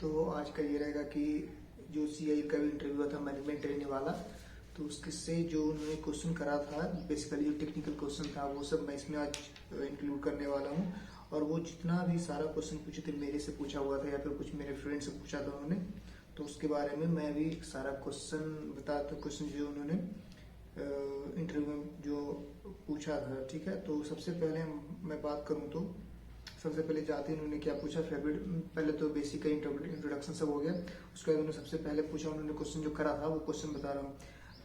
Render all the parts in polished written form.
तो आज का ये रहेगा कि जो सीआई का भी इंटरव्यू हुआ था मैनेजमेंट ट्रेनिंग वाला, तो उसके से जो उन्होंने क्वेश्चन करा था, बेसिकली जो टेक्निकल क्वेश्चन था वो सब मैं इसमें आज इंक्लूड करने वाला हूँ। और वो जितना भी सारा क्वेश्चन पूछे थे, मेरे से पूछा हुआ था या फिर कुछ मेरे फ्रेंड से पूछा था उन्होंने, तो उसके बारे में मैं भी सारा क्वेश्चन बताता हूँ। क्वेश्चन जो उन्होंने इंटरव्यू में जो पूछा था, ठीक है। तो सबसे पहले मैं बात करूँ तो सबसे पहले जाते उन्होंने क्या पूछा, फेवरेट, पहले तो बेसिक का इंट्रोडक्शन सब हो गया। उसके बाद उन्होंने सबसे पहले पूछा, उन्होंने क्वेश्चन जो करा था वो क्वेश्चन बता रहा हूँ,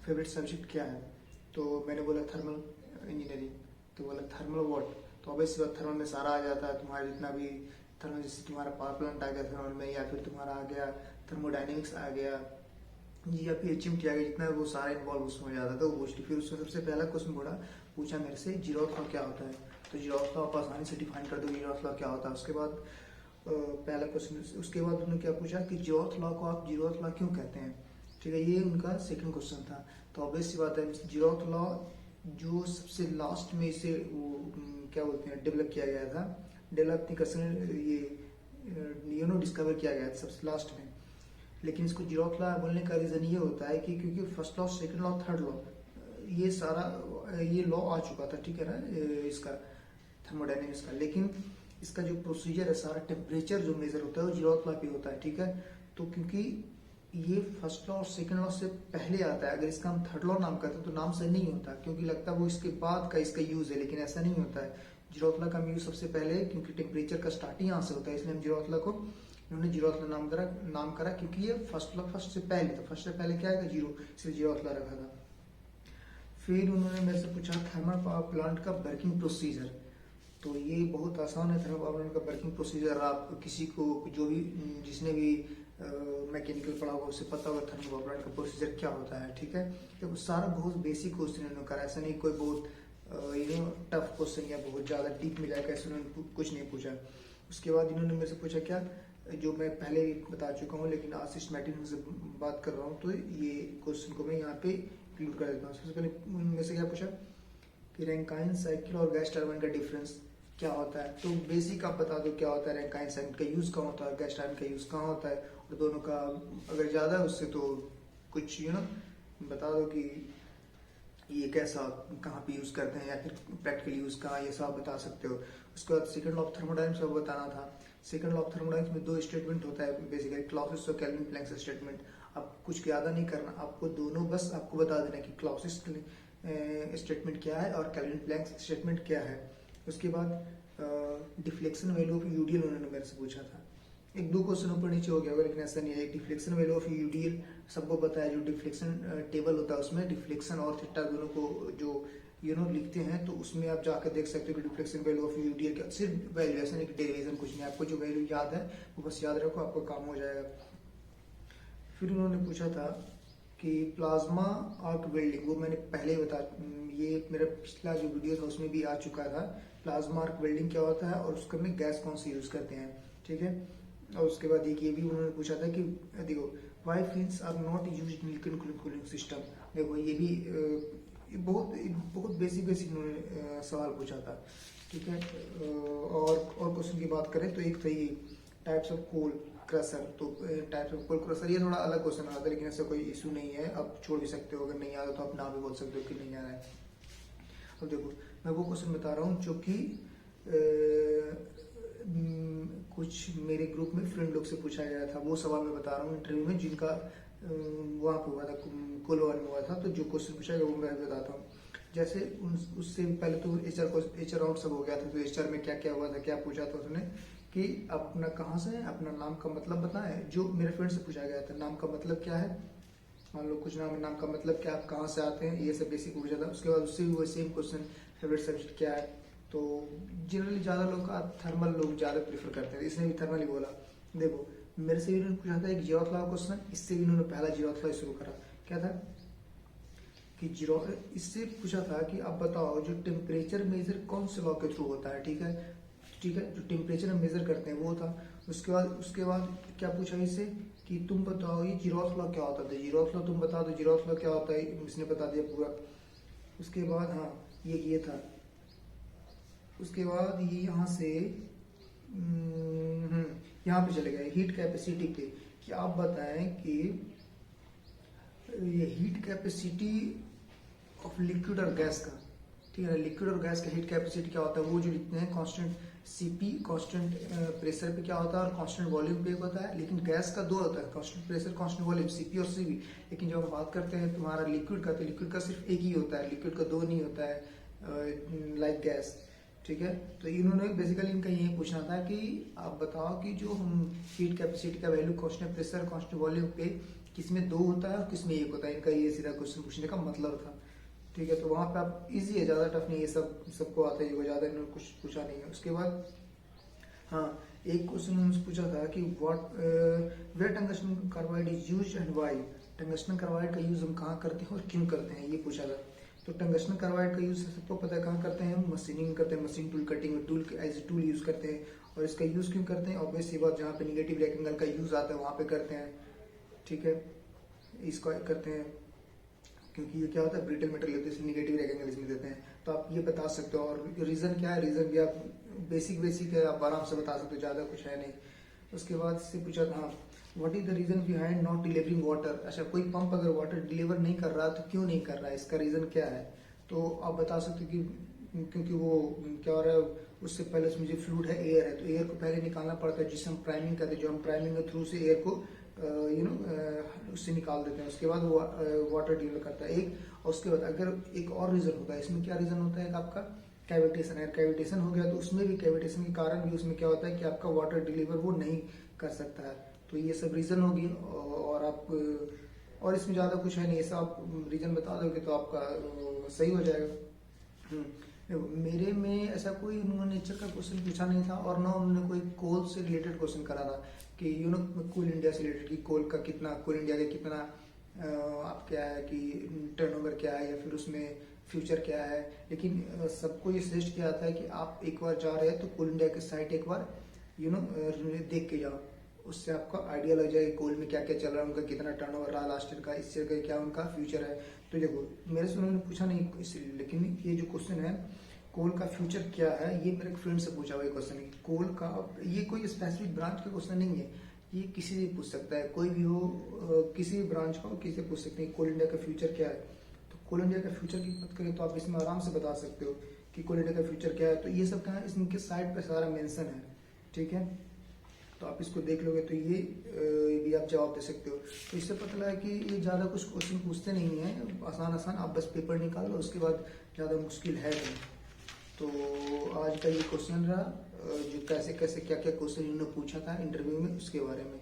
फेवरेट सब्जेक्ट क्या है। तो मैंने बोला थर्मल इंजीनियरिंग। तो बोला थर्मल व्हाट। तो ऑब्वियसली बात, थर्मल में सारा आ जाता है, तुम्हारा जितना भी थर्मल, जैसे तुम्हारा पावर प्लांट आ गया थर्मल में, या फिर तुम्हारा आ गया थर्मोडाइनमिक्स आ गया जी, या फिर एचएमटी आ गया, जितना वो सारा इन्वॉल्व उसमें हो जाता था वो मोस्टली। फिर उसका सबसे पहला क्वेश्चन पूछा मेरे से, जीरोथ लॉ क्या होता है। तो जीरोथ लॉ आप आसानी से डिफाइन कर दो, जीरोथ लॉ क्या होता है। उसके बाद पहला क्वेश्चन, उसके बाद उन्होंने क्या पूछा कि जीरोथ लॉ को आप जीरोथ लॉ क्यों कहते हैं, ठीक है। ये उनका सेकंड क्वेश्चन था। तो ऑब्वियस सी बात है, जीरोथ लॉ जो सबसे लास्ट में इसे वो क्या बोलते हैं, डेवलप किया गया था, डेवलप नहीं कर सकते, ये डिस्कवर किया गया था सबसे लास्ट में। लेकिन इसको जीरोथ लॉ बोलने का रीजन ये होता है कि क्योंकि first law, second law, third law, ये सारा ये लॉ आ चुका था, ठीक है ना, इसका थर्मोडायनेमिक्स का। लेकिन इसका जो प्रोसीजर है, सारा टेम्परेचर जो मेजर होता है वो जीरोथ लॉ पे होता है, ठीक है। तो क्योंकि ये फर्स्ट लॉ और सेकंड लॉ से पहले आता है, अगर इसका हम थर्ड लॉ नाम करते हैं तो नाम सही नहीं होता, क्योंकि लगता है वो इसके बाद का इसका यूज है, लेकिन ऐसा नहीं होता है। जीरोथ लॉ का हम यूज सबसे पहले, क्योंकि टेम्परेचर का स्टार्टिंग यहाँ से होता है, इसलिए हम जीरोथ लॉ को उन्होंने जीरोथ लॉ नाम करा क्योंकि ये फर्स्ट से पहले, तो फर्स्ट से पहले क्या है, जीरो, इसलिए जीरोथ लॉ रखा था। फिर उन्होंने मेरे से पूछा थर्मल पावर प्लांट का वर्किंग प्रोसीजर। तो ये बहुत आसान है, थर्मल पावर प्लांट का वर्किंग प्रोसीजर। आप किसी को जो भी, जिसने भी मैकेनिकल पढ़ा होगा उससे पता होगा थर्मल पावर प्लांट का प्रोसीजर क्या होता है, ठीक है। तो सारा बहुत बेसिक क्वेश्चन उन्होंने करा, ऐसा नहीं कोई बहुत टफ क्वेश्चन या बहुत ज़्यादा डीप में जाएगा, ऐसे उन्होंने कुछ नहीं पूछा। उसके बाद इन्होंने मेरे से पूछा क्या, जो मैं पहले भी बता चुका हूँ, लेकिन आज सिस्टमैटिक से बात कर रहा हूँ, तो ये क्वेश्चन को मैं यहाँ पे इंक्लूड कर देता हूँ। सबसे पहले उन्होंने मेरे से क्या पूछा कि रैंकाइन साइकिल और गैस टर्बाइन का डिफरेंस क्या होता है। तो बेसिक आप बता दो क्या होता है, रैंकाइन साइकिल का यूज़ कहाँ होता है, गैस टर्बाइन का यूज़ कहाँ होता है, और दोनों का अगर ज़्यादा है उससे तो कुछ बता दो कि ये कैसा, कहाँ पे यूज़ करते हैं, या फिर प्रैक्टिकल यूज़ कहाँ, ये सब बता सकते हो। उसके बाद सेकंड लॉ ऑफ थर्मोडायनामिक्स को बताना था। सेकंड लॉ ऑफ थर्मोडायनामिक्स में दो स्टेटमेंट होता है बेसिकली, क्लॉसियस और केल्विन प्लैंक स्टेटमेंट। आप कुछ ज़्यादा नहीं करना, आपको दोनों बस आपको बता देना कि क्लॉसियस स्टेटमेंट क्या है और केल्विन प्लैंक स्टेटमेंट क्या है। उसके बाद डिफ्लेक्शन वैल्यू ऑफ यूडीएल उन्होंने मेरे से पूछा था। एक दो क्वेश्चन ऊपर नीचे हो गया होगा, लेकिन ऐसा नहीं है। डिफ्लेक्शन वैल्यू ऑफ यूडीएल सबको पता है, जो डिफ्लेक्शन टेबल होता है उसमें डिफ्लेक्शन और थीटा दोनों को जो लिखते हैं, तो उसमें आप जाकर देख सकते हो कि डिफ्लेक्शन वैल्यू ऑफ यूडीएल का सिर्फ वैल्यू, ऐसा नहीं कि डेरिवेशन कुछ नहीं, आपको जो वैल्यू याद है वो बस याद रखो, आपका काम हो जाएगा। फिर उन्होंने पूछा था कि प्लाज्मा आर्क वेल्डिंग, वो मैंने पहले ही ये मेरा पिछला जो वीडियो था उसमें भी आ चुका था, प्लाज्मा आर्क वेल्डिंग क्या होता है और उसका में गैस कौन सी यूज करते हैं, ठीक है। और उसके बाद ये भी उन्होंने पूछा था कि देखो why fins are not use in liquid cooling system. देखो ये भी बहुत बेसिक उन्होंने सवाल पूछा था, ठीक है। और क्वेश्चन की बात करें तो एक था ये टाइप्स ऑफ कोल क्रशर। तो टाइप्स ऑफ कोल क्रशर ये थोड़ा अलग क्वेश्चन आता है, लेकिन ऐसा कोई इशू नहीं है, आप छोड़ भी सकते हो, अगर नहीं आता तो आप ना भी बोल सकते हो कि नहीं आ रहा है। अब देखो मैं वो क्वेश्चन बता रहा हूँ जो कि कुछ मेरे ग्रुप में फ्रेंड लोग से पूछा गया था, वो सवाल मैं बता रहा हूँ इंटरव्यू में, जिनका वहाँ पे हुआ था, कोलवान में हुआ था। तो जो क्वेश्चन पूछा गया वो मैं बताता हूँ। जैसे उससे पहले तो एचआर राउंड सब हो गया था, तो एचआर में क्या क्या हुआ था, क्या पूछा था उसने कि अपना कहाँ से है, अपना नाम का मतलब बताएं। जो मेरे फ्रेंड से पूछा गया था, नाम का मतलब क्या है, मान लो कुछ नाम का मतलब क्या, आप कहाँ से आते हैं, ये सब बेसिक पूछा था। उसके बाद उससे भी वो सेम क्वेश्चन, फेवरेट सब्जेक्ट क्या है। तो जनरली ज़्यादा लोग का थर्मल लोग ज़्यादा प्रेफर करते हैं, इसने भी थर्मल ही बोला। देखो मेरे से भी उन्होंने पूछा था एक जीरोथ लॉ क्वेश्चन, इससे भी उन्होंने पहला जीरोथ लॉ शुरू करा। क्या था कि इससे पूछा था कि आप बताओ जो टेम्परेचर मेजर कौन से लॉ के थ्रू होता है, ठीक है, ठीक है, जो टेम्परेचर हम मेजर करते हैं वो था। उसके बाद क्या पूछा इससे कि तुम बताओ ये जीरोथ लॉ क्या होता है, जीरोथ लॉ तुम बता दो, जीरोथ लॉ क्या होता है, इसने बता दिया पूरा। उसके बाद हाँ ये था। उसके बाद ये यहाँ से यहाँ पे चले गए हीट कैपेसिटी पे कि आप बताएं कि ये हीट कैपेसिटी ऑफ लिक्विड और गैस का, ठीक है, लिक्विड और गैस का हीट कैपेसिटी क्या होता है, वो जो लिखते हैं कांस्टेंट सीपी कांस्टेंट प्रेशर पे क्या होता है और कांस्टेंट वॉल्यूम पे होता है। लेकिन गैस का दो होता है, constant pressure constant volume, CP और सीवी। लेकिन जब हम बात करते हैं तुम्हारा लिक्विड का, तो लिक्विड का सिर्फ एक ही होता है, लिक्विड का दो नहीं होता है लाइक गैस, ठीक है। तो इन्होंने बेसिकली इनका यही पूछना था कि आप बताओ कि जो हम हीट कैपेसिटी का value constant pressure constant volume पे किसमें दो होता है और किसमें एक होता है, इनका ये सीधा क्वेश्चन पूछने का मतलब था, ठीक है। तो वहां पे आप इजी है, ज्यादा टफ नहीं है, सबको आता है, ज्यादा इन्होंने कुछ पूछा नहीं है। उसके बाद हाँ, एक क्वेश्चन उन्होंने पूछा था कि what where tungsten carbide is used and why. Tungsten carbide का यूज हम कहाँ करते हैं और क्यों करते हैं, ये पूछा था। तो टंगस्टन कार्बाइड का यूज सबको पता है कहाँ करते हैं, हम मशीनिंग करते हैं, मशीन टूल कटिंग में tool as a tool use करते हैं। और इसका यूज क्यों करते हैं, ऑब्वियस सी बात, जहाँ पे निगेटिव रैक एंगल का यूज आता है वहां पे करते हैं, ठीक है। इसको करते हैं क्योंकि ये क्या होता है, ब्रिटल मेटल होते हैं, निगेटिव रैक एंगल इसमें देते हैं। तो आप ये बता सकते हो, और रीजन क्या है, रीजन भी आप बेसिक है, आप आराम से बता सकते हो, ज्यादा कुछ है नहीं। उसके बाद इससे पूछा था what is the reason behind not delivering water. अच्छा, कोई पंप अगर वाटर डिलीवर नहीं कर रहा तो क्यों नहीं कर रहा है, इसका रीजन क्या है। तो आप बता सकते हो कि क्योंकि वो क्या हो रहा है, उससे पहले उसमें जो फ्लूइड है एयर है, तो एयर को पहले निकालना पड़ता है, जिसे हम प्राइमिंग कहते हैं, जो हम प्राइमिंग के थ्रू से एयर को उससे निकाल देते हैं। उसके बाद वो वाटर डिलीवर करता है एक। और उसके बाद अगर एक और रीजन होता है, इसमें क्या रीजन होता है आपका, कैविटेशन है। कैविटेशन हो गया तो उसमें भी, कैविटेशन के कारण भी उसमें क्या होता है कि आपका वाटर डिलीवर वो नहीं कर सकता है। तो ये सब रीजन होगी, और आप और इसमें ज्यादा कुछ है नहीं, ऐसा आप रीजन बता दोगे तो आपका सही हो जाएगा। मेरे में ऐसा कोई उन्होंने नेचर का क्वेश्चन पूछा नहीं था, और ना उन्होंने कोई कोल से रिलेटेड क्वेश्चन करा था कि कोल इंडिया से रिलेटेड कि कोल का कितना, कोल इंडिया का कितना आप क्या है कि टर्नओवर क्या है, या फिर उसमें फ्यूचर क्या है। लेकिन सबको ये सजेस्ट किया जाता है कि आप एक बार जा रहे हैं तो कोल इंडिया के साइट एक बार देख के जाओ, उससे आपका आइडिया लग जाएगा कोल में क्या क्या चल रहा है, उनका कितना टर्नओवर रहा लास्ट ईयर का, इस ईयर का क्या उनका फ्यूचर है। तो देखो, मेरे से उन्होंने पूछा नहीं इसलिए, लेकिन ये जो क्वेश्चन है कोल का फ्यूचर क्या है, ये मेरे एक फ्रेंड से पूछा हुआ क्वेश्चन है। कोल का, ये कोई स्पेसिफिक ब्रांच का क्वेश्चन नहीं है, ये किसी से पूछ सकता है, कोई भी हो, किसी भी ब्रांच का हो, किसी से पूछ सकते हैं कोल इंडिया का फ्यूचर क्या है। तो कोल इंडिया का फ्यूचर की बात करें तो आप इसमें आराम से बता सकते हो कि कोल इंडिया का फ्यूचर क्या है। तो ये सब कहाँ, इनके साइट पे सारा मेंशन है, ठीक है। तो आप इसको देख लोगे तो ये भी आप जवाब दे सकते हो। तो इससे पता लगा कि ये ज़्यादा कुछ क्वेश्चन पूछते नहीं है, आसान आप बस पेपर निकाल लो, उसके बाद ज़्यादा मुश्किल है नहीं। तो आज का ये क्वेश्चन रहा, जो कैसे कैसे क्या क्या क्वेश्चन इन्होंने पूछा था इंटरव्यू में, उसके बारे में।